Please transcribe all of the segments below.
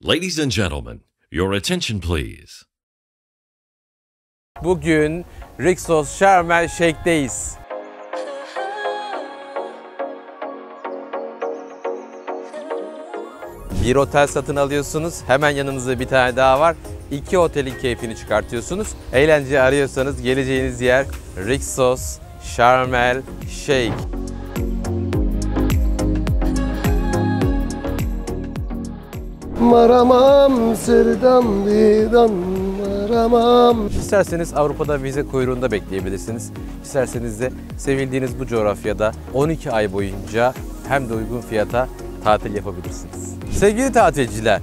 Ladies and gentlemen, your attention please. Bugün Rixos Sharm El Sheikh'teyiz. Bir otel satın alıyorsunuz, hemen yanınızda bir tane daha var. İki otelin keyfini çıkartıyorsunuz. Eğlence arıyorsanız geleceğiniz yer Rixos Sharm El Sheikh. Maramam sırdan lidan maramam. İsterseniz Avrupa'da vize kuyruğunda bekleyebilirsiniz. İsterseniz de sevildiğiniz bu coğrafyada 12 ay boyunca hem de uygun fiyata tatil yapabilirsiniz. Sevgili tatilciler,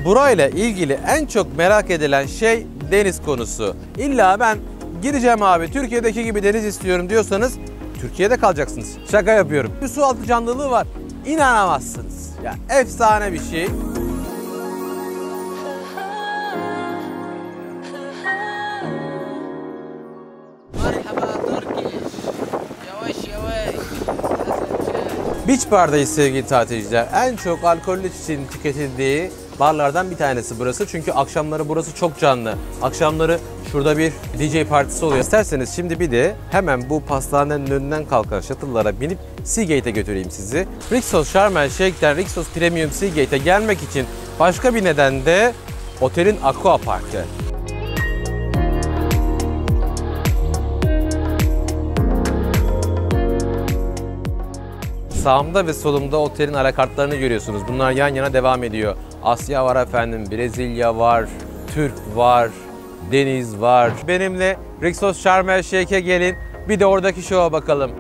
burayla ilgili en çok merak edilen şey deniz konusu. İlla ben gireceğim abi, Türkiye'deki gibi deniz istiyorum diyorsanız Türkiye'de kalacaksınız. Şaka yapıyorum. Bir su altı canlılığı var. İnanamazsınız. Ya efsane bir şey. Beach Bar'dayız sevgili tatilciler. En çok alkollü içkilerin tüketildiği barlardan bir tanesi burası. Çünkü akşamları burası çok canlı. Akşamları şurada bir DJ partisi oluyor. İsterseniz şimdi bir de hemen bu pastanenin önünden kalkan shuttle'lara binip Seagate'e götüreyim sizi. Rixos Sharm El Sheikh'ten Rixos Premium Seagate'e gelmek için başka bir neden de otelin Aqua Park'ı. Sağımda ve solumda otelin anakartlarını görüyorsunuz. Bunlar yan yana devam ediyor. Asya var efendim, Brezilya var, Türk var, deniz var. Benimle Rixos Sharm El Sheikh'e gelin, bir de oradaki şova bakalım.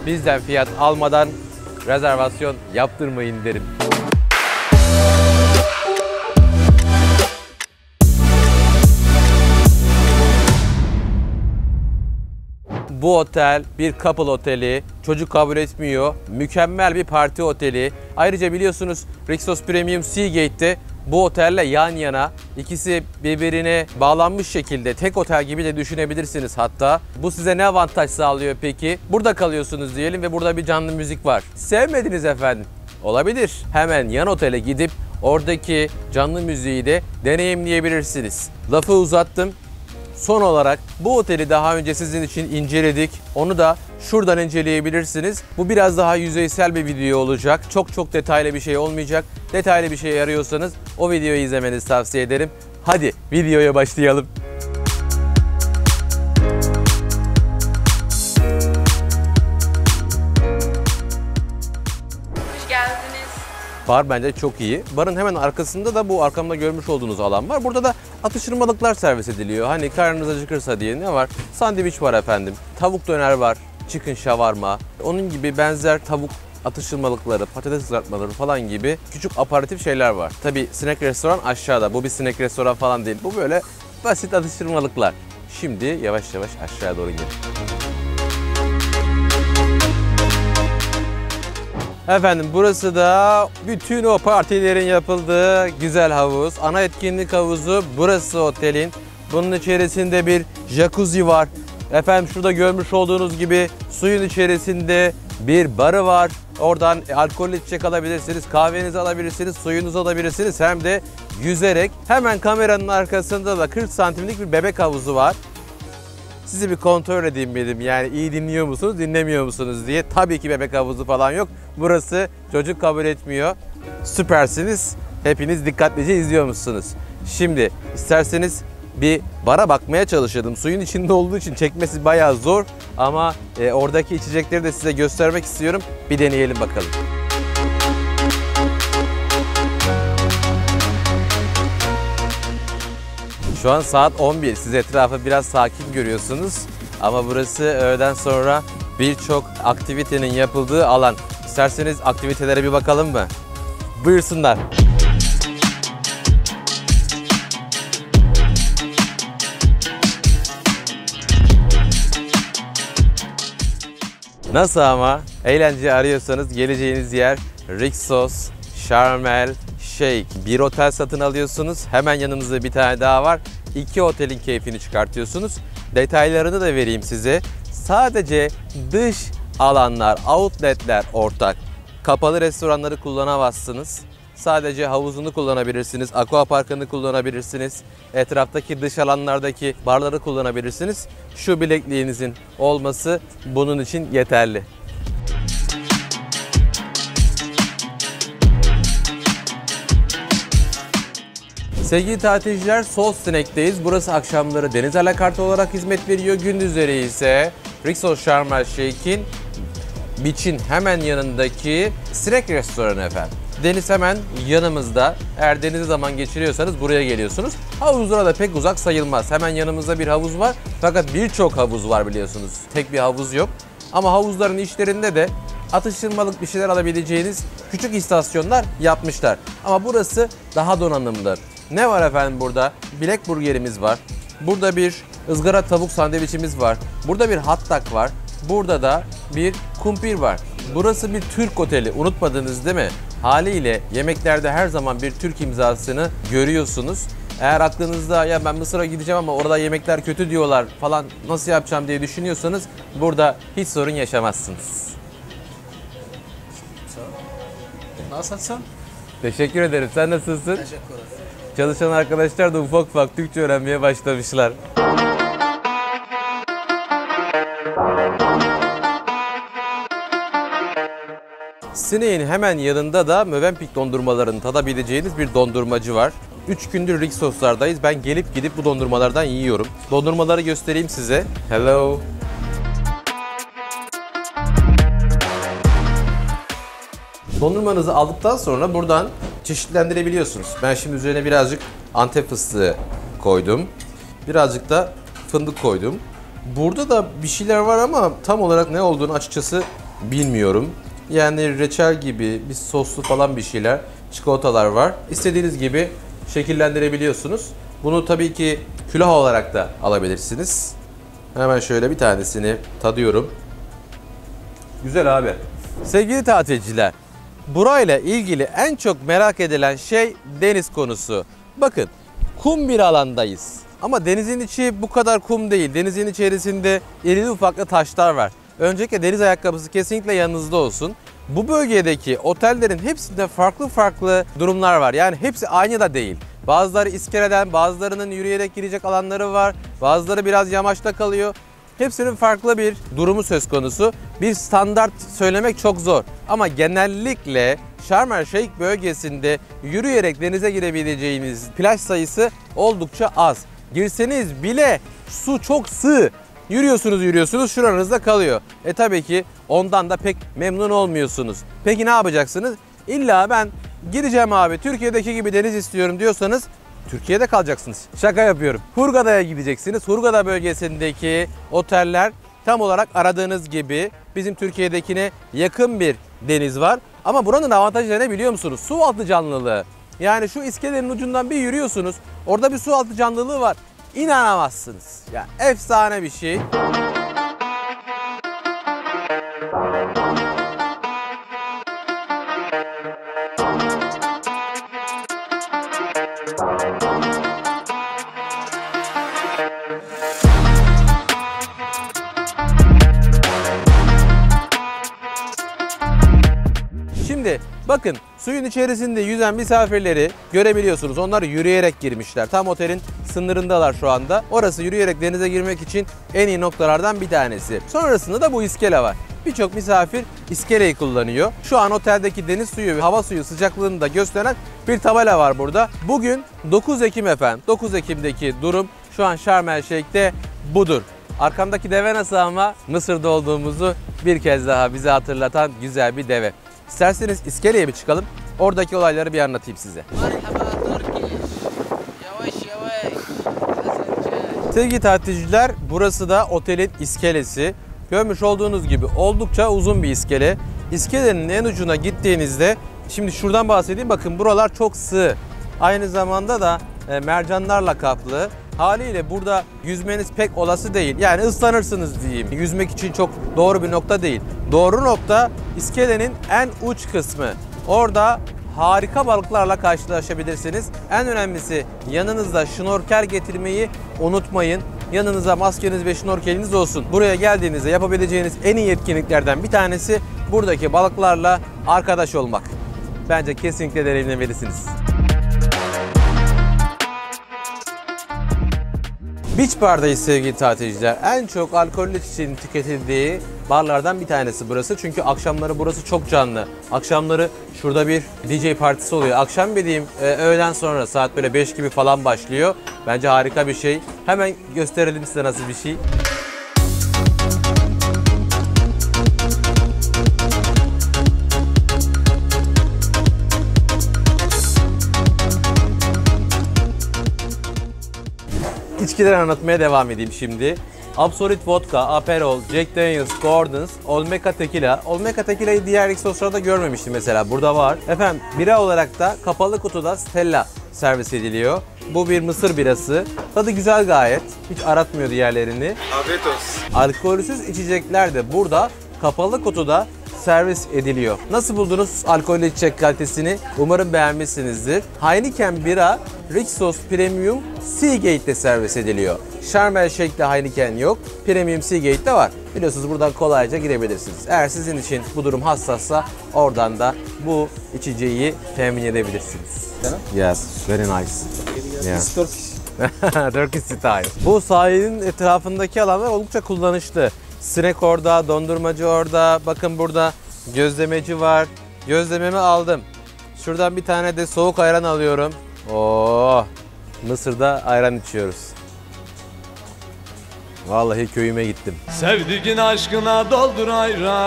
Bizden fiyat almadan rezervasyon yaptırmayın derim. Bu otel bir couple oteli, çocuk kabul etmiyor, mükemmel bir parti oteli. Ayrıca biliyorsunuz Rixos Premium Seagate'de bu otelle yan yana, ikisi birbirine bağlanmış şekilde tek otel gibi de düşünebilirsiniz hatta. Bu size ne avantaj sağlıyor peki? Burada kalıyorsunuz diyelim ve burada bir canlı müzik var. Sevmediniz efendim. Olabilir. Hemen yan otele gidip oradaki canlı müziği de deneyimleyebilirsiniz. Lafı uzattım. Son olarak bu oteli daha önce sizin için inceledik. Onu da şuradan inceleyebilirsiniz. Bu biraz daha yüzeysel bir video olacak. Çok detaylı bir şey olmayacak. Detaylı bir şey arıyorsanız o videoyu izlemenizi tavsiye ederim. Hadi videoya başlayalım. Hoş geldiniz. Bar bence çok iyi. Barın hemen arkasında da bu arkamda görmüş olduğunuz alan var. Burada da atıştırmalıklar servis ediliyor. Hani karnınız acıkırsa diye ne var? Sandviç var efendim. Tavuk döner var. Chicken shawarma. Onun gibi benzer tavuk atıştırmalıkları, patates kızartmaları falan gibi küçük aparatif şeyler var. Tabii snack restoran aşağıda. Bu bir snack restoran falan değil. Bu böyle basit atıştırmalıklar. Şimdi yavaş yavaş aşağıya doğru gidelim. Efendim burası da bütün o partilerin yapıldığı güzel havuz. Ana etkinlik havuzu burası otelin. Bunun içerisinde bir jacuzzi var. Efendim şurada görmüş olduğunuz gibi suyun içerisinde bir barı var. Oradan alkollü içecek alabilirsiniz, kahvenizi alabilirsiniz, suyunuzu alabilirsiniz. Hem de yüzerek. Hemen kameranın arkasında da 40 santimlik bir bebek havuzu var. Sizi bir kontrol edeyim dedim. Yani iyi dinliyor musunuz, dinlemiyor musunuz diye. Tabii ki bebek havuzu falan yok. Burası çocuk kabul etmiyor. Süpersiniz. Hepiniz dikkatlice izliyormuşsunuz. Şimdi isterseniz bir bara bakmaya çalışalım. Suyun içinde olduğu için çekmesi bayağı zor. Ama oradaki içecekleri de size göstermek istiyorum. Bir deneyelim bakalım. Şu an saat 11. Siz etrafı biraz sakin görüyorsunuz. Ama burası öğleden sonra birçok aktivitenin yapıldığı alan. İsterseniz aktivitelere bir bakalım mı? Buyursunlar. Nasıl ama? Eğlence arıyorsanız geleceğiniz yer Rixos Sharm El Sheikh. Bir otel satın alıyorsunuz. Hemen yanınızda bir tane daha var. İki otelin keyfini çıkartıyorsunuz. Detaylarını da vereyim size. Sadece dış alanlar, outletler ortak. Kapalı restoranları kullanamazsınız. Sadece havuzunu kullanabilirsiniz, aquaparkını kullanabilirsiniz. Etraftaki dış alanlardaki barları kullanabilirsiniz. Şu bilekliğinizin olması bunun için yeterli. Sevgili tatilciler, Salt Snake'deyiz. Burası akşamları deniz alakartı olarak hizmet veriyor. Gündüzleri ise Rixos Sharm El Sheikh'in beach'in hemen yanındaki Snake restoranı efendim. Deniz hemen yanımızda. Eğer denize zaman geçiriyorsanız buraya geliyorsunuz. Havuzlara da pek uzak sayılmaz. Hemen yanımızda bir havuz var. Fakat birçok havuz var biliyorsunuz. Tek bir havuz yok. Ama havuzların içlerinde de atıştırmalık bir şeyler alabileceğiniz küçük istasyonlar yapmışlar. Ama burası daha donanımlı. Ne var efendim burada? Bilek burgerimiz var. Burada bir ızgara tavuk sandviçimiz var. Burada bir hot dog var. Burada da bir kumpir var. Burası bir Türk oteli. Unutmadınız değil mi? Haliyle yemeklerde her zaman bir Türk imzasını görüyorsunuz. Eğer aklınızda ya ben Mısır'a gideceğim ama orada yemekler kötü diyorlar falan nasıl yapacağım diye düşünüyorsanız burada hiç sorun yaşamazsınız. Nasılsın? Teşekkür ederim. Sen nasılsın? Teşekkür ederim. Çalışan arkadaşlar da ufak ufak Türkçe öğrenmeye başlamışlar. Snake'in hemen yanında da Mövenpick dondurmalarını tadabileceğiniz bir dondurmacı var. 3 gündür Rixos'lardayız. Ben gelip gidip bu dondurmalardan yiyorum. Dondurmaları göstereyim size. Hello. Dondurmanızı aldıktan sonra buradan çeşitlendirebiliyorsunuz. Ben şimdi üzerine birazcık Antep fıstığı koydum. Birazcık da fındık koydum. Burada da bir şeyler var ama tam olarak ne olduğunu açıkçası bilmiyorum. Yani reçel gibi bir soslu falan bir şeyler, çikolatalar var. İstediğiniz gibi şekillendirebiliyorsunuz. Bunu tabii ki külah olarak da alabilirsiniz. Hemen şöyle bir tanesini tadıyorum. Güzel abi. Sevgili tatilciler, burayla ilgili en çok merak edilen şey deniz konusu. Bakın, kum bir alandayız. Ama denizin içi bu kadar kum değil. Denizin içerisinde irili ufaklı taşlar var. Öncelikle deniz ayakkabısı kesinlikle yanınızda olsun. Bu bölgedeki otellerin hepsinde farklı farklı durumlar var. Yani hepsi aynı da değil. Bazıları iskeleden, bazılarının yürüyerek girecek alanları var. Bazıları biraz yamaçta kalıyor. Hepsinin farklı bir durumu söz konusu. Bir standart söylemek çok zor. Ama genellikle Sharm El Sheikh bölgesinde yürüyerek denize girebileceğiniz plaj sayısı oldukça az. Girseniz bile su çok sığ. Yürüyorsunuz şuranızda kalıyor. Tabii ki ondan da pek memnun olmuyorsunuz. Peki ne yapacaksınız? İlla ben gireceğim abi Türkiye'deki gibi deniz istiyorum diyorsanız Türkiye'de kalacaksınız. Şaka yapıyorum. Hurghada'ya gideceksiniz. Hurghada bölgesindeki oteller tam olarak aradığınız gibi bizim Türkiye'dekine yakın bir deniz var. Ama buranın avantajı ne biliyor musunuz? Su altı canlılığı. Yani şu iskelenin ucundan bir yürüyorsunuz. Orada bir su altı canlılığı var. İnanamazsınız. Ya efsane bir şey. Şimdi bakın suyun içerisinde yüzen misafirleri görebiliyorsunuz. Onlar yürüyerek girmişler. Tam otelin sınırındalar şu anda. Orası yürüyerek denize girmek için en iyi noktalardan bir tanesi. Sonrasında da bu iskele var. Birçok misafir iskeleyi kullanıyor. Şu an oteldeki deniz suyu ve hava suyu sıcaklığını da gösteren bir tabela var burada. Bugün 9 Ekim efendim. 9 Ekim'deki durum şu an Sharm El Sheikh'te budur. Arkamdaki deve nasıl ama Mısır'da olduğumuzu bir kez daha bize hatırlatan güzel bir deve. İsterseniz iskeleye bir çıkalım. Oradaki olayları bir anlatayım size. Sevgili tatilciler, burası da otelin iskelesi. Görmüş olduğunuz gibi oldukça uzun bir iskele. İskelenin en ucuna gittiğinizde, şimdi şuradan bahsedeyim, bakın buralar çok sığ. Aynı zamanda da mercanlarla kaplı. Haliyle burada yüzmeniz pek olası değil. Yani ıslanırsınız diyeyim. Yüzmek için çok doğru bir nokta değil. Doğru nokta iskelenin en uç kısmı. Orada harika balıklarla karşılaşabilirsiniz. En önemlisi yanınızda şnorkel getirmeyi unutmayın. yanınıza maskeniz ve şnorkeliniz olsun. Buraya geldiğinizde yapabileceğiniz en iyi etkinliklerden bir tanesi buradaki balıklarla arkadaş olmak. Bence kesinlikle deneyimlemelisiniz. Beach Bar'dayız sevgili tatilciler. En çok alkollü içeceğin tüketildiği barlardan bir tanesi burası. Çünkü akşamları burası çok canlı. Akşamları şurada bir DJ partisi oluyor. Akşam dediğim öğleden sonra saat böyle 5 gibi falan başlıyor. Bence harika bir şey. Hemen gösterelim size nasıl bir şey. İçkileri anlatmaya devam edeyim şimdi. Absolut Vodka, Aperol, Jack Daniels, Gordon's, Olmeca Tequila. Olmeca Tequila'yı diğer Rixos'larda görmemiştim mesela. Burada var. Efendim bira olarak da kapalı kutuda Stella servis ediliyor. Bu bir Mısır birası. Tadı güzel gayet. Hiç aratmıyor diğerlerini. Afiyet olsun. Alkolsüz içecekler de burada kapalı kutuda servis ediliyor. Nasıl buldunuz alkollü içecek kalitesini? Umarım beğenmişsinizdir. Heineken bira Rixos Premium Seagate'de servis ediliyor. Sharm el Sheik'te Heineken yok. Premium Seagate'de var. Biliyorsunuz buradan kolayca girebilirsiniz. Eğer sizin için bu durum hassassa oradan da bu içeceği temin edebilirsiniz. Yes, very nice. Yeah. It's Turkish. Turkish style. Bu sahilin etrafındaki alanlar oldukça kullanışlı. Sinek orada, dondurmacı orada. Bakın burada gözlemeci var. Gözlememi aldım. Şuradan bir tane de soğuk ayran alıyorum. Oo, Mısır'da ayran içiyoruz. Vallahi köyüme gittim. Sevdiğin aşkına doldur ayranı.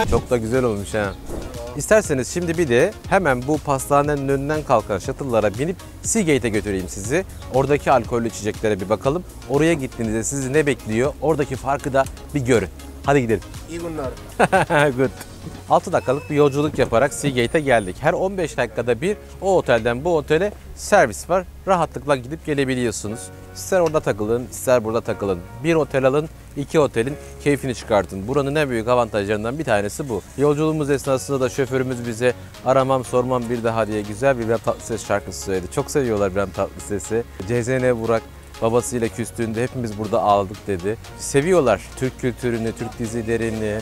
Çok da güzel olmuş ha. İsterseniz şimdi bir de hemen bu pastanenin önünden kalkan shuttle'lara binip Seagate'e götüreyim sizi. Oradaki alkollü içeceklere bir bakalım. Oraya gittiğinizde sizi ne bekliyor? Oradaki farkı da bir görün. Hadi gidelim. İyi günler. Good. 6 dakikalık bir yolculuk yaparak Seagate'e geldik. Her 15 dakikada bir o otelden bu otele servis var. Rahatlıkla gidip gelebiliyorsunuz. İster orada takılın, ister burada takılın. Bir otel alın, iki otelin keyfini çıkartın. Buranın en büyük avantajlarından bir tanesi bu. Yolculuğumuz esnasında da şoförümüz bize aramam sormam bir daha diye güzel bir İbrahim Tatlıses şarkısı söyledi. Çok seviyorlar İbrahim Tatlıses'i. CZN Burak babasıyla küstüğünde hepimiz burada ağladık dedi. Seviyorlar Türk kültürünü, Türk dizilerini.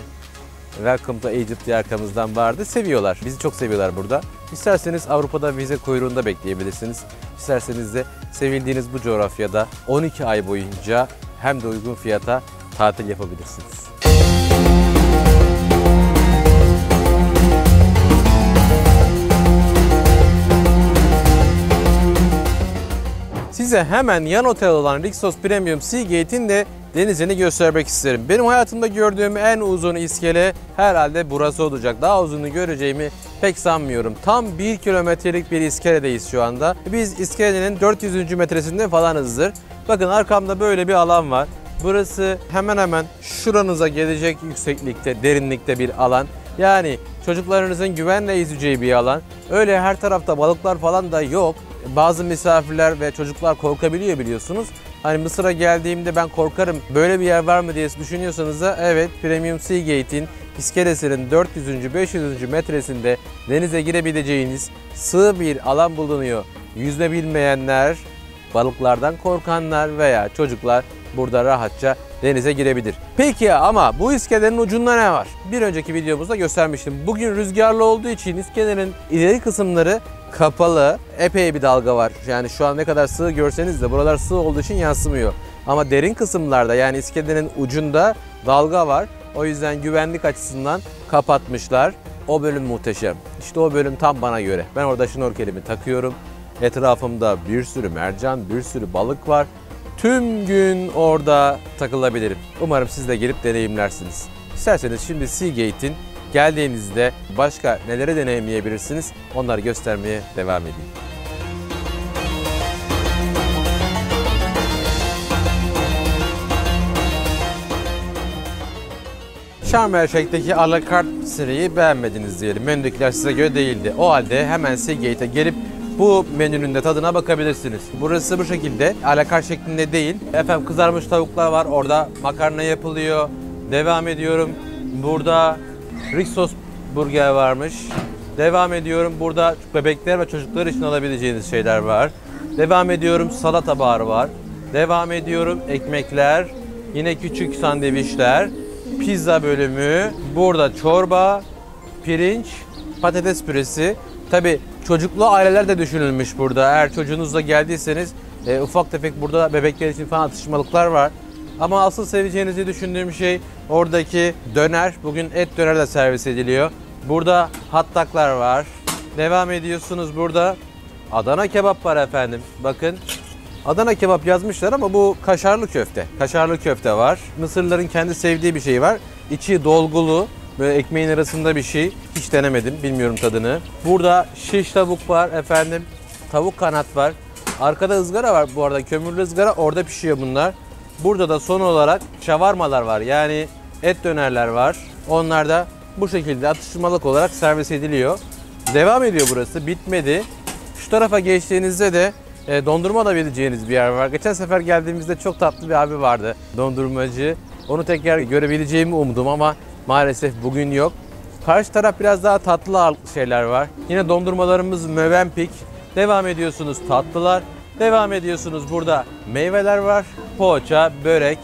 Welcome to Egypt diye arkamızdan vardı. Seviyorlar. Bizi çok seviyorlar burada. İsterseniz Avrupa'da vize kuyruğunda bekleyebilirsiniz. İsterseniz de sevildiğiniz bu coğrafyada 12 ay boyunca hem de uygun fiyata tatil yapabilirsiniz. Size hemen yan otel olan Rixos Premium Seagate'in de denizini göstermek isterim. Benim hayatımda gördüğüm en uzun iskele herhalde burası olacak. Daha uzunu göreceğimi pek sanmıyorum. Tam 1 kilometrelik bir iskeledeyiz şu anda. Biz iskelenin 400. metresinde falanızdır. Bakın arkamda böyle bir alan var. Burası hemen hemen şuranıza gelecek yükseklikte, derinlikte bir alan. Yani çocuklarınızın güvenle yüzeceği bir alan. Öyle her tarafta balıklar falan da yok. Bazı misafirler ve çocuklar korkabiliyor biliyorsunuz. Hani Mısır'a geldiğimde ben korkarım böyle bir yer var mı diye düşünüyorsanız da evet, Premium Seagate'in iskelesinin 400. 500. metresinde denize girebileceğiniz sığ bir alan bulunuyor. Yüzme bilmeyenler, balıklardan korkanlar veya çocuklar burada rahatça denize girebilir. Peki ama bu iskelenin ucunda ne var? Bir önceki videomuzda göstermiştim. Bugün rüzgarlı olduğu için iskelenin ileri kısımları kapalı. Epey bir dalga var. Yani şu an ne kadar sığ görseniz de buralar sığ olduğu için yansımıyor. Ama derin kısımlarda yani iskelenin ucunda dalga var. O yüzden güvenlik açısından kapatmışlar. O bölüm muhteşem. İşte o bölüm tam bana göre. Ben orada şnorkelimi takıyorum. Etrafımda bir sürü mercan, bir sürü balık var. Tüm gün orada takılabilirim. Umarım siz de gelip deneyimlersiniz. İsterseniz şimdi Seagate'in geldiğinizde başka nelere deneyimleyebilirsiniz, onları göstermeye devam edeyim. Sharm el Sheik'teki a la carte seriyi beğenmediniz diyelim. Menüdekiler size göre değildi. O halde hemen Seagate'e gelip bu menünün de tadına bakabilirsiniz. Burası bu şekilde, a la carte şeklinde değil. Efendim kızarmış tavuklar var, orada makarna yapılıyor. Devam ediyorum. Burada Rixos burger varmış. Devam ediyorum. Burada bebekler ve çocuklar için alabileceğiniz şeyler var. Devam ediyorum, salata barı var. Devam ediyorum, ekmekler. Yine küçük sandviçler. Pizza bölümü. Burada çorba, pirinç, patates püresi. Tabii çocuklu aileler de düşünülmüş burada. Eğer çocuğunuzla geldiyseniz ufak tefek burada bebekler için falan atıştırmalıklar var. Ama asıl seveceğinizi düşündüğüm şey oradaki döner. Bugün et döner de servis ediliyor. Burada hot dog'lar var. Devam ediyorsunuz, burada Adana kebap var efendim. Bakın, Adana kebap yazmışlar ama bu kaşarlı köfte. Kaşarlı köfte var. Mısırlıların kendi sevdiği bir şey var. İçi dolgulu. Böyle ekmeğin arasında bir şey. Hiç denemedim. Bilmiyorum tadını. Burada şiş tavuk var efendim. Tavuk kanat var. Arkada ızgara var bu arada. Kömürlü ızgara. Orada pişiyor bunlar. Burada da son olarak şavarmalar var. Yani et dönerler var. Onlar da bu şekilde atıştırmalık olarak servis ediliyor. Devam ediyor burası. Bitmedi. Şu tarafa geçtiğinizde de dondurma alabileceğiniz bir yer var. Geçen sefer geldiğimizde çok tatlı bir abi vardı. Dondurmacı. Onu tekrar görebileceğimi umdum ama maalesef bugün yok. Karşı taraf biraz daha tatlı şeyler var. Yine dondurmalarımız Mövenpick. Devam ediyorsunuz, tatlılar. Devam ediyorsunuz, burada meyveler var. Poğaça, börek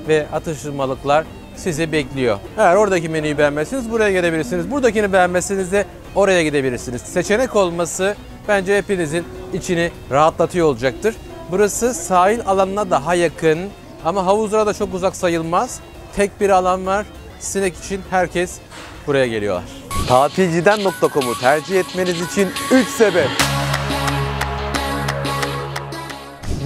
ve atıştırmalıklar sizi bekliyor. Eğer oradaki menüyü beğenmezseniz buraya gelebilirsiniz. Buradakini beğenmezseniz de oraya gidebilirsiniz. Seçenek olması bence hepinizin içini rahatlatıyor olacaktır. Burası sahil alanına daha yakın ama havuzlara da çok uzak sayılmaz. Tek bir alan var. Sinek için herkes buraya geliyorlar. Tatilciden.com'u tercih etmeniz için 3 sebep.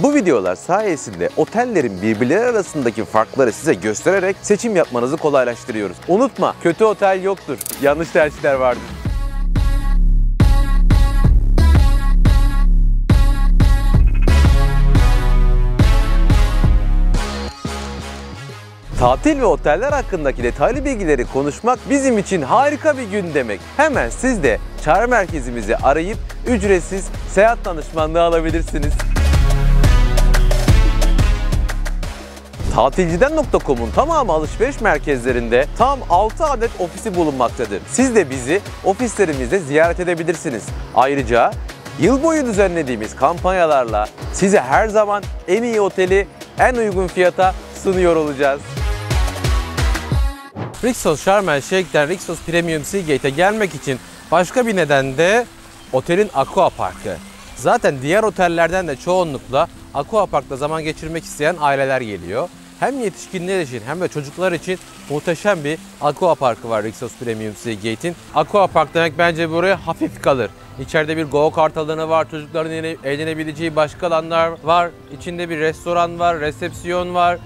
Bu videolar sayesinde otellerin birbirleri arasındaki farkları size göstererek seçim yapmanızı kolaylaştırıyoruz. Unutma, kötü otel yoktur. Yanlış tercihler vardır. Tatil ve oteller hakkındaki detaylı bilgileri konuşmak bizim için harika bir gün demek. Hemen siz de çağrı merkezimizi arayıp ücretsiz seyahat danışmanlığı alabilirsiniz. Tatilciden.com'un tamamı alışveriş merkezlerinde tam 6 adet ofisi bulunmaktadır. Siz de bizi ofislerimizde ziyaret edebilirsiniz. Ayrıca yıl boyu düzenlediğimiz kampanyalarla size her zaman en iyi oteli en uygun fiyata sunuyor olacağız. Rixos Sharm El Sheikh'ten Rixos Premium Seagate'e gelmek için başka bir neden de otelin Aqua Parkı. Zaten diğer otellerden de çoğunlukla Aqua Park'ta zaman geçirmek isteyen aileler geliyor. Hem yetişkinler için hem de çocuklar için muhteşem bir Aqua Parkı var Rixos Premium Seagate'in. Aqua Park demek bence buraya hafif kalır. İçeride bir go-kart alanı var, çocukların eğlenebileceği başka alanlar var. İçinde bir restoran var, resepsiyon var.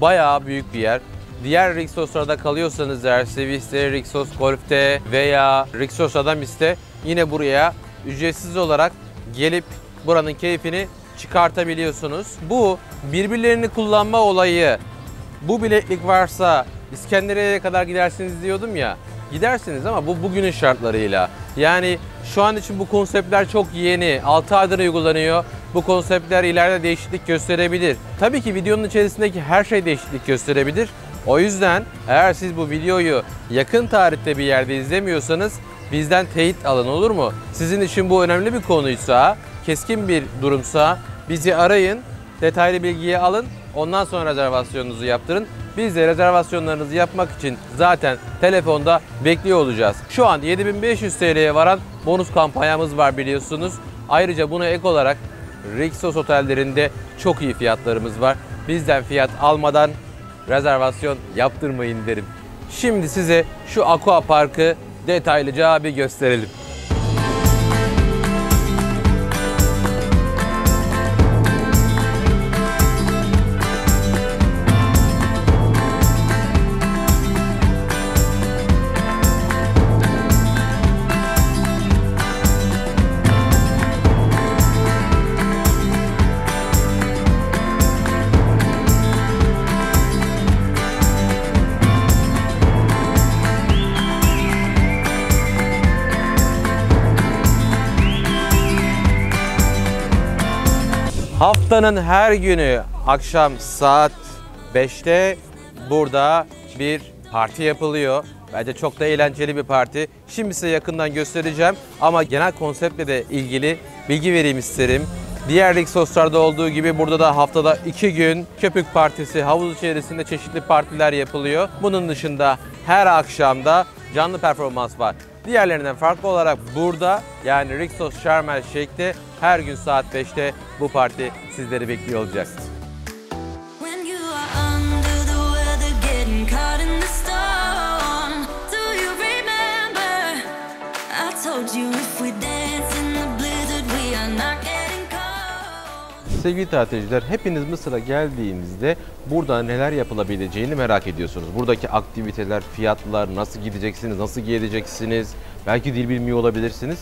Bayağı büyük bir yer. Diğer Rixos'larda kalıyorsanız eğer Sevis'te, Rixos Golf'te veya Rixos Adamis'te yine buraya ücretsiz olarak gelip buranın keyfini çıkartabiliyorsunuz. Bu birbirlerini kullanma olayı, bu bileklik varsa İskenderiye'ye kadar gidersiniz diyordum ya. Gidersiniz ama bu bugünün şartlarıyla. Yani şu an için bu konseptler çok yeni. 6 aydır uygulanıyor. Bu konseptler ileride değişiklik gösterebilir. Tabii ki videonun içerisindeki her şey değişiklik gösterebilir. O yüzden eğer siz bu videoyu yakın tarihte bir yerde izlemiyorsanız bizden teyit alın, olur mu? Sizin için bu önemli bir konuysa, keskin bir durumsa bizi arayın, detaylı bilgiyi alın, ondan sonra rezervasyonunuzu yaptırın. Biz de rezervasyonlarınızı yapmak için zaten telefonda bekliyor olacağız. Şu an 7500 TL'ye varan bonus kampanyamız var biliyorsunuz. Ayrıca buna ek olarak Rixos otellerinde çok iyi fiyatlarımız var. Bizden fiyat almadan rezervasyon yaptırmayın derim. Şimdi size şu Aqua Park'ı detaylıca bir gösterelim. Haftanın her günü akşam saat 5'te burada bir parti yapılıyor. Bence çok da eğlenceli bir parti. Şimdi size yakından göstereceğim ama genel konseptle de ilgili bilgi vereyim isterim. Diğer Rixos'larda olduğu gibi burada da haftada 2 gün köpük partisi, havuz içerisinde çeşitli partiler yapılıyor. Bunun dışında her akşamda canlı performans var. Diğerlerinden farklı olarak burada yani Rixos Sharm El Sheikh'te her gün saat 5'te bu parti sizleri bekliyor olacak. When you are under the weather, getting caught in the storm. Do you remember? I told you if we dance in the blizzard, we are not getting cold. Sevgili tatilciler, hepiniz Mısır'a geldiğinizde burada neler yapılabileceğini merak ediyorsunuz. Buradaki aktiviteler, fiyatlar, nasıl gideceksiniz, nasıl geleceksiniz, belki dil bilmiyor olabilirsiniz.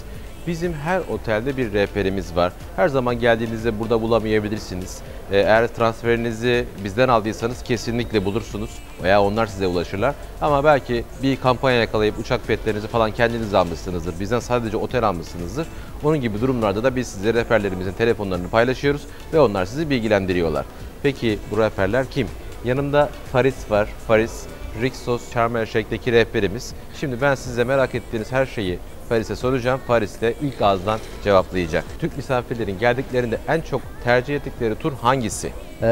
Bizim her otelde bir rehberimiz var. Her zaman geldiğinizde burada bulamayabilirsiniz. Eğer transferinizi bizden aldıysanız kesinlikle bulursunuz veya onlar size ulaşırlar. Ama belki bir kampanya yakalayıp uçak biletlerinizi falan kendiniz almışsınızdır. Bizden sadece otel almışsınızdır. Onun gibi durumlarda da biz size rehberlerimizin telefonlarını paylaşıyoruz ve onlar sizi bilgilendiriyorlar. Peki bu rehberler kim? Yanımda Faris var. Faris, Rixos Sharm El Sheikh'teki rehberimiz. Şimdi ben size merak ettiğiniz her şeyi Faris'e soracağım. Faris de ilk ağızdan cevaplayacak. Türk misafirlerin geldiklerinde en çok tercih ettikleri tur hangisi?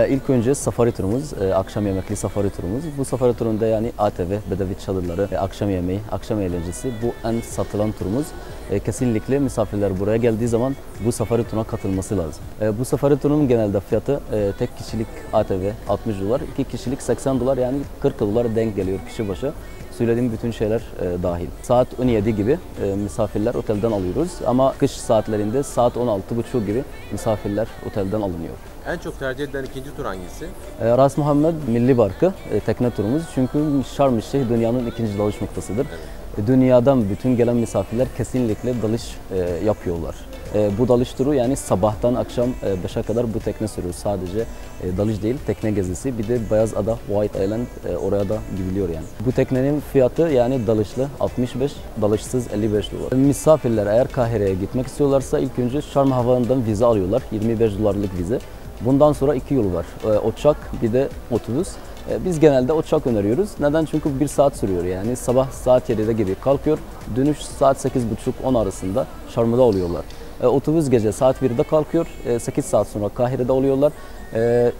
İlk önce safari turumuz, akşam yemekli safari turumuz. Bu safari turunda yani ATV, Bedevi çadırları, akşam yemeği, akşam eğlencesi bu en satılan turumuz. Kesinlikle misafirler buraya geldiği zaman bu safari turuna katılması lazım. Bu safari turunun genelde fiyatı tek kişilik ATV 60 dolar, iki kişilik 80 dolar yani 40 dolar denk geliyor kişi başı. Söylediğim bütün şeyler dahil. Saat 17 gibi misafirler otelden alıyoruz ama kış saatlerinde saat 16.30 gibi misafirler otelden alınıyor. En çok tercih edilen ikinci tur hangisi? Ras Muhammed Milli Barkı tekne turumuz çünkü Sharm El Sheikh dünyanın ikinci dalış noktasıdır. Dünyadan bütün gelen misafirler kesinlikle dalış yapıyorlar. Bu dalış turu yani sabahtan akşam 5'e kadar bu tekne sürüyor. Sadece dalış değil, tekne gezisi. Bir de Beyaz Ada, White Island oraya da gidiliyor yani. Bu teknenin fiyatı yani dalışlı 65, dalışsız 55 dolar. Misafirler eğer Kahire'ye gitmek istiyorlarsa ilk önce Şarm Havaalanı'ndan vize alıyorlar. 25 dolarlık vize. Bundan sonra iki yol var. Uçak bir de otobüs. Biz genelde uçak öneriyoruz. Neden? Çünkü 1 saat sürüyor yani. Sabah saat 7'de gibi kalkıyor. Dönüş saat 8.30-10 arasında Şarm'da oluyorlar. Otobüs gece saat 1'de kalkıyor. 8 saat sonra Kahire'de oluyorlar.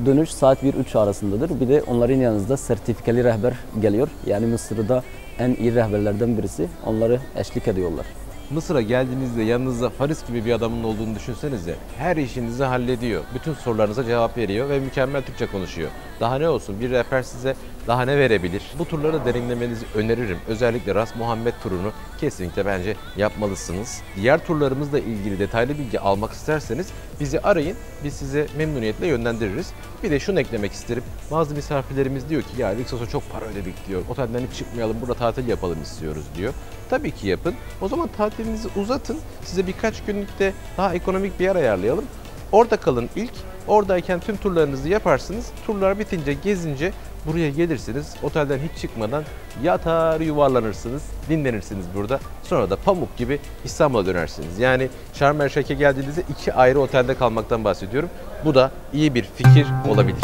Dönüş saat 1-3 arasındadır. Bir de onların yanınızda sertifikali rehber geliyor. Yani Mısır'da en iyi rehberlerden birisi. Onları eşlik ediyorlar. Mısır'a geldiğinizde yanınızda Faris gibi bir adamın olduğunu düşünsenize. Her işinizi hallediyor. Bütün sorularınıza cevap veriyor ve mükemmel Türkçe konuşuyor. Daha ne olsun, bir rehber size daha ne verebilir? Bu turları deneyimlemenizi öneririm. Özellikle Ras Muhammed turunu kesinlikle bence yapmalısınız. Diğer turlarımızla ilgili detaylı bilgi almak isterseniz bizi arayın. Biz size memnuniyetle yönlendiririz. Bir de şunu eklemek isterim. Bazı misafirlerimiz diyor ki ya Rixos'a çok para ödedik diyor. Otelden hiç çıkmayalım, burada tatil yapalım istiyoruz diyor. Tabii ki yapın. O zaman tatilinizi uzatın. Size birkaç günlükte daha ekonomik bir yer ayarlayalım. Orada kalın ilk. Oradayken tüm turlarınızı yaparsınız. Turlar bitince, gezince buraya gelirsiniz. Otelden hiç çıkmadan yatar yuvarlanırsınız. Dinlenirsiniz burada. Sonra da pamuk gibi İstanbul'a dönersiniz. Yani Sharm El Sheikh'e geldiğinizde 2 ayrı otelde kalmaktan bahsediyorum. Bu da iyi bir fikir olabilir.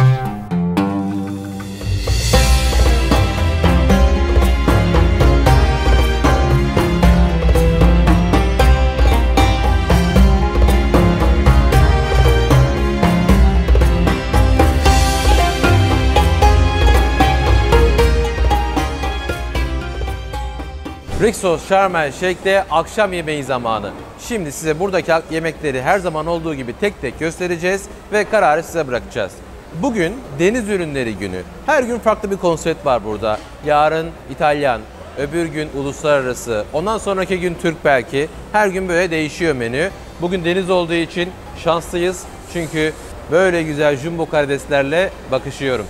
Rixos Sharm El Sheikh'te akşam yemeği zamanı. Şimdi size buradaki yemekleri her zaman olduğu gibi tek tek göstereceğiz ve kararı size bırakacağız. Bugün deniz ürünleri günü. Her gün farklı bir konsept var burada. Yarın İtalyan, öbür gün uluslararası, ondan sonraki gün Türk belki. Her gün böyle değişiyor menü. Bugün deniz olduğu için şanslıyız. Çünkü böyle güzel jumbo karideslerle bakışıyorum.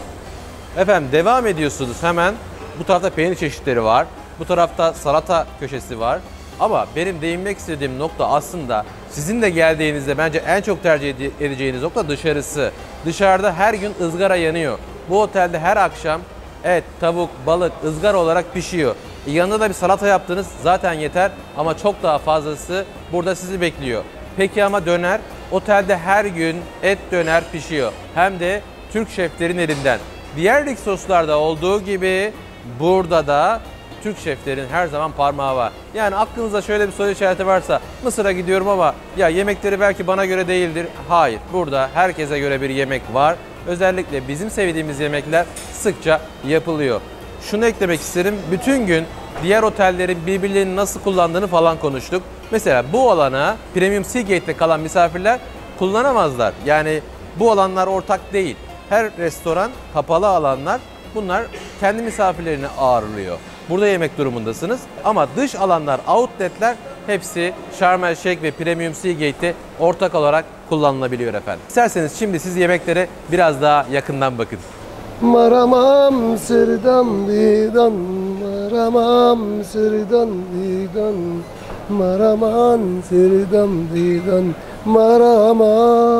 Efendim devam ediyorsunuz hemen. Bu tarafta peynir çeşitleri var. Bu tarafta salata köşesi var. Ama benim değinmek istediğim nokta aslında sizin de geldiğinizde bence en çok tercih edeceğiniz nokta dışarısı. Dışarıda her gün ızgara yanıyor. Bu otelde her akşam et, tavuk, balık ızgara olarak pişiyor. Yanında da bir salata yaptınız zaten yeter ama çok daha fazlası burada sizi bekliyor. Peki ama döner? Otelde her gün et döner pişiyor. Hem de Türk şeflerin elinden. Diğer Rixos'larda olduğu gibi burada da Türk şeflerin her zaman parmağı var. Yani aklınızda şöyle bir soru işareti varsa Mısır'a gidiyorum ama ya yemekleri belki bana göre değildir. Hayır, burada herkese göre bir yemek var. Özellikle bizim sevdiğimiz yemekler sıkça yapılıyor. Şunu eklemek isterim, bütün gün diğer otellerin birbirlerini nasıl kullandığını falan konuştuk. Mesela bu alana Premium Seagate'de kalan misafirler kullanamazlar. Yani bu alanlar ortak değil. Her restoran, kapalı alanlar, bunlar kendi misafirlerini ağırlıyor. Burada yemek durumundasınız ama dış alanlar, outletler hepsi Sharm El Sheikh ve Premium Seagate'de ortak olarak kullanılabiliyor efendim. İsterseniz şimdi siz yemeklere biraz daha yakından bakın. Maramam sırdan didan, maramam sırdan didan, maraman sırdan didan, maramam.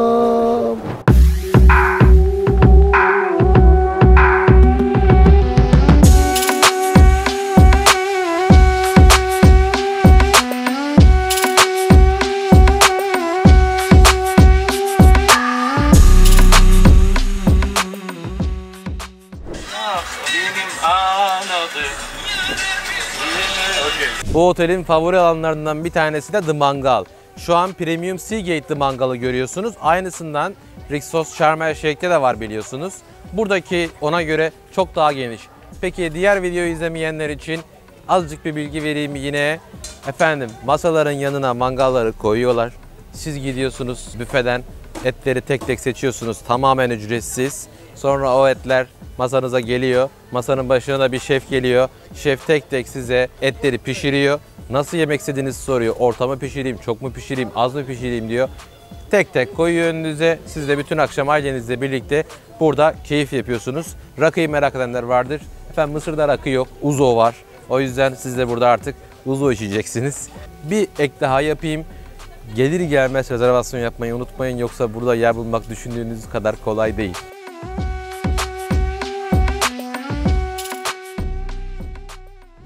Bu otelin favori alanlarından bir tanesi de The Mangal. Şu an Premium Seagate The Mangal'ı görüyorsunuz. Aynısından Rixos Sharm El Sheikh'te de var biliyorsunuz. Buradaki ona göre çok daha geniş. Peki diğer videoyu izlemeyenler için azıcık bir bilgi vereyim yine. Efendim, masaların yanına mangalları koyuyorlar. Siz gidiyorsunuz büfeden, etleri tek tek seçiyorsunuz, tamamen ücretsiz. Sonra o etler masanıza geliyor. Masanın başına da bir şef geliyor. Şef tek tek size etleri pişiriyor. Nasıl yemek istediğinizi soruyor. Orta mı pişireyim, çok mu pişireyim, az mı pişireyim diyor. Tek tek koyuyor önünüze. Siz de bütün akşam ailenizle birlikte burada keyif yapıyorsunuz. Rakıyı merak edenler vardır. Efendim Mısır'da rakı yok, uzo var. O yüzden siz de burada artık uzo içeceksiniz. Bir ek daha yapayım. Gelir gelmez rezervasyon yapmayı unutmayın. Yoksa burada yer bulmak düşündüğünüz kadar kolay değil.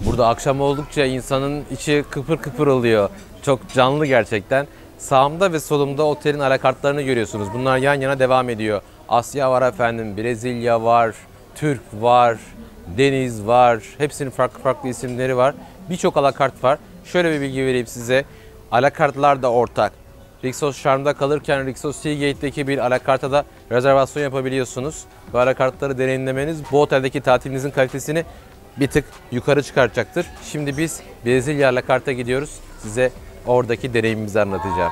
Burada akşam oldukça insanın içi kıpır kıpır oluyor. Çok canlı gerçekten. Sağımda ve solumda otelin alakartlarını görüyorsunuz. Bunlar yan yana devam ediyor. Asya var efendim, Brezilya var, Türk var, Deniz var. Hepsinin farklı farklı isimleri var. Birçok alakart var. Şöyle bir bilgi vereyim size. Alakartlar da ortak. Rixos Sharm'da kalırken Rixos Seagate'deki bir alakarta da rezervasyon yapabiliyorsunuz. Bu alakartları deneyimlemeniz bu oteldeki tatilinizin kalitesini bir tık yukarı çıkartacaktır. Şimdi biz Brezilya alakarta gidiyoruz. Size oradaki deneyimimizi anlatacağım.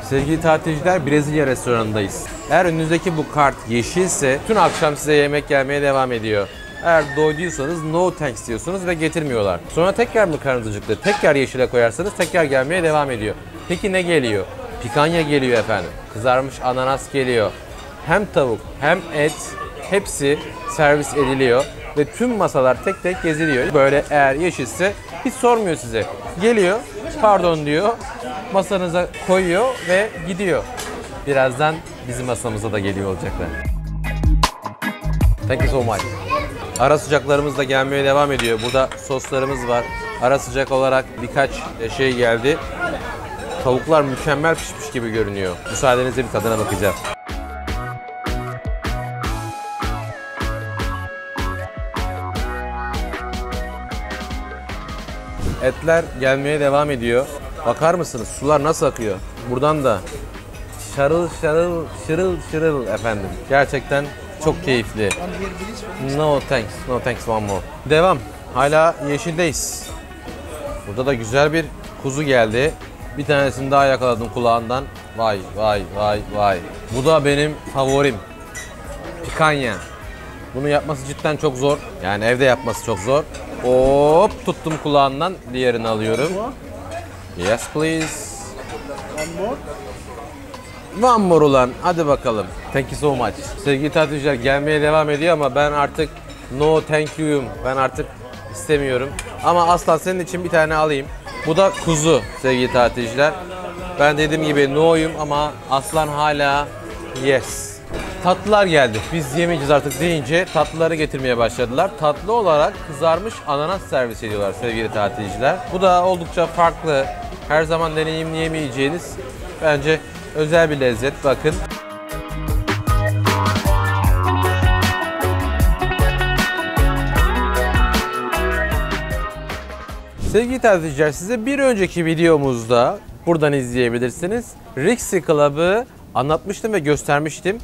Sevgili tatilciler, Brezilya restoranındayız. Eğer önünüzdeki bu kart yeşilse tüm akşam size yemek gelmeye devam ediyor. Eğer doyduysanız no thanks diyorsunuz ve getirmiyorlar. Sonra tekrar mı karnınız acıktı? Tekrar yeşile koyarsanız tekrar gelmeye devam ediyor. Peki ne geliyor? Pikanya geliyor efendim. Kızarmış ananas geliyor. Hem tavuk hem et hepsi servis ediliyor. Ve tüm masalar tek tek geziliyor. Böyle eğer yeşilse hiç sormuyor size. Geliyor, pardon diyor, masanıza koyuyor ve gidiyor. Birazdan bizim masamıza da geliyor olacaklar. Thank you so much. Ara sıcaklarımız da gelmeye devam ediyor. Burada soslarımız var. Ara sıcak olarak birkaç şey geldi. Tavuklar mükemmel pişmiş gibi görünüyor. Müsaadenizle bir tadına bakacağım. Etler gelmeye devam ediyor. Bakar mısınız? Sular nasıl akıyor? Buradan da şarıl şarıl, şırıl şırıl efendim. Gerçekten çok keyifli. No thanks, no thanks, one more. Devam. Hala yeşildeyiz. Burada da güzel bir kuzu geldi. Bir tanesini daha yakaladım kulağından. Vay vay vay vay. Bu da benim favorim. Pikanya. Bunu yapması cidden çok zor. Yani evde yapması çok zor. Hop, tuttum kulağından. Diğerini alıyorum. Yes please. One more ulan. Hadi bakalım. Thank you so much. Sevgili tatilciler, gelmeye devam ediyor ama ben artık no thank you'yum. Ben artık istemiyorum. Ama Aslan, senin için bir tane alayım. Bu da kuzu sevgili tatilciler. Ben dediğim gibi no'yum ama Aslan hala yes. Tatlılar geldi. Biz yemeyeceğiz artık deyince tatlıları getirmeye başladılar. Tatlı olarak kızarmış ananas servis ediyorlar sevgili tatilciler. Bu da oldukça farklı. Her zaman deneyimleyemeyeceğiniz bence özel bir lezzet. Bakın. Sevgili tatilciler, size bir önceki videomuzda buradan izleyebilirsiniz. Rixi Club'ı anlatmıştım ve göstermiştim.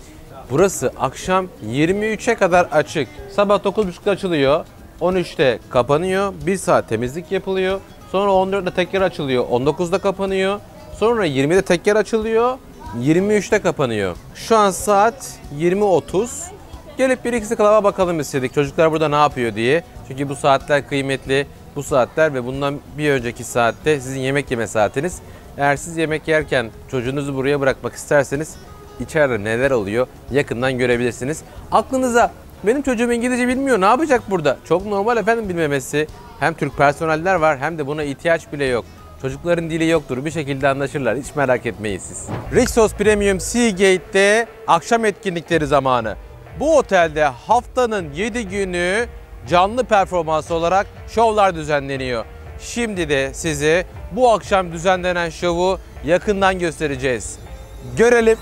Burası akşam 23'e kadar açık. Sabah 9.30'da açılıyor. 13'te kapanıyor. 1 saat temizlik yapılıyor. Sonra 14'te tekrar açılıyor. 19'da kapanıyor. Sonra 20'de tekrar açılıyor. 23'te kapanıyor. Şu an saat 20.30. Gelip bir Rixi Club'a bakalım istedik. Çocuklar burada ne yapıyor diye. Çünkü bu saatler kıymetli. Bu saatler ve bundan bir önceki saatte sizin yemek yeme saatiniz. Eğer siz yemek yerken çocuğunuzu buraya bırakmak isterseniz içeride neler oluyor yakından görebilirsiniz. Aklınıza benim çocuğum İngilizce bilmiyor, ne yapacak burada? Çok normal efendim bilmemesi. Hem Türk personeller var hem de buna ihtiyaç bile yok. Çocukların dili yoktur, bir şekilde anlaşırlar, hiç merak etmeyin siz. Rixos Premium Seagate'de akşam etkinlikleri zamanı. Bu otelde haftanın 7 günü canlı performans olarak şovlar düzenleniyor. Şimdi de size bu akşam düzenlenen şovu yakından göstereceğiz. Görelim.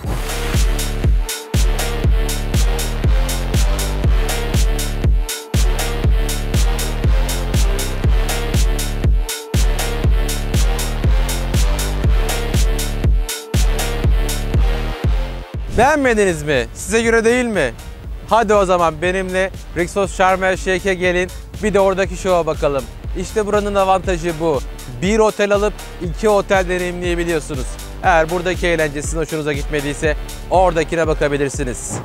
Beğenmediniz mi? Size göre değil mi? Hadi o zaman benimle Rixos Sharm El Sheik'e gelin, bir de oradaki şova bakalım. İşte buranın avantajı bu. Bir otel alıp 2 otel deneyimleyebiliyorsunuz. Eğer buradaki eğlence sizin hoşunuza gitmediyse oradakine bakabilirsiniz.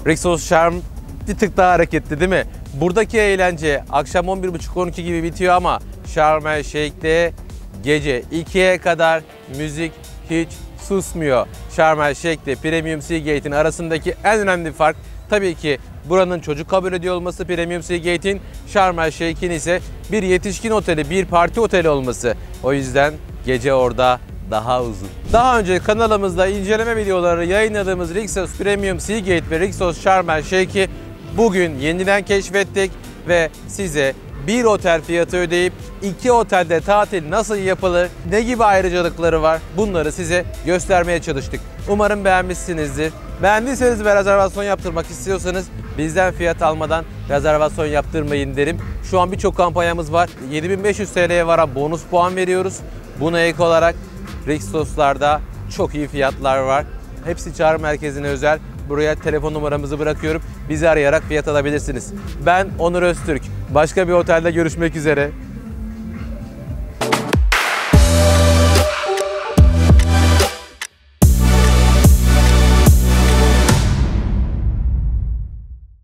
Rixos Sharm bir tık daha hareketli değil mi? Buradaki eğlence akşam 11.30-12 gibi bitiyor ama Sharm El Sheik'te gece 2'ye kadar müzik hiç susmuyor. Sharm El Sheik'te Premium Seagate'in arasındaki en önemli fark tabii ki buranın çocuk kabul ediyor olması, Premium Seagate'in, Sharm El Sheik'in ise bir yetişkin oteli, bir parti oteli olması. O yüzden gece orada daha uzun. Daha önce kanalımızda inceleme videoları yayınladığımız Rixos Premium Seagate ve Rixos Sharm El Sheik'i bugün yeniden keşfettik ve size bir otel fiyatı ödeyip 2 otelde tatil nasıl yapılır, ne gibi ayrıcalıkları var, bunları size göstermeye çalıştık. Umarım beğenmişsinizdir. Beğendiyseniz ve rezervasyon yaptırmak istiyorsanız bizden fiyat almadan rezervasyon yaptırmayın derim. Şu an birçok kampanyamız var. 7500 TL'ye varan bonus puan veriyoruz. Buna ek olarak Rixos'larda çok iyi fiyatlar var. Hepsi çağrı merkezine özel. Buraya telefon numaramızı bırakıyorum. Bizi arayarak fiyat alabilirsiniz. Ben Onur Öztürk. Başka bir otelde görüşmek üzere.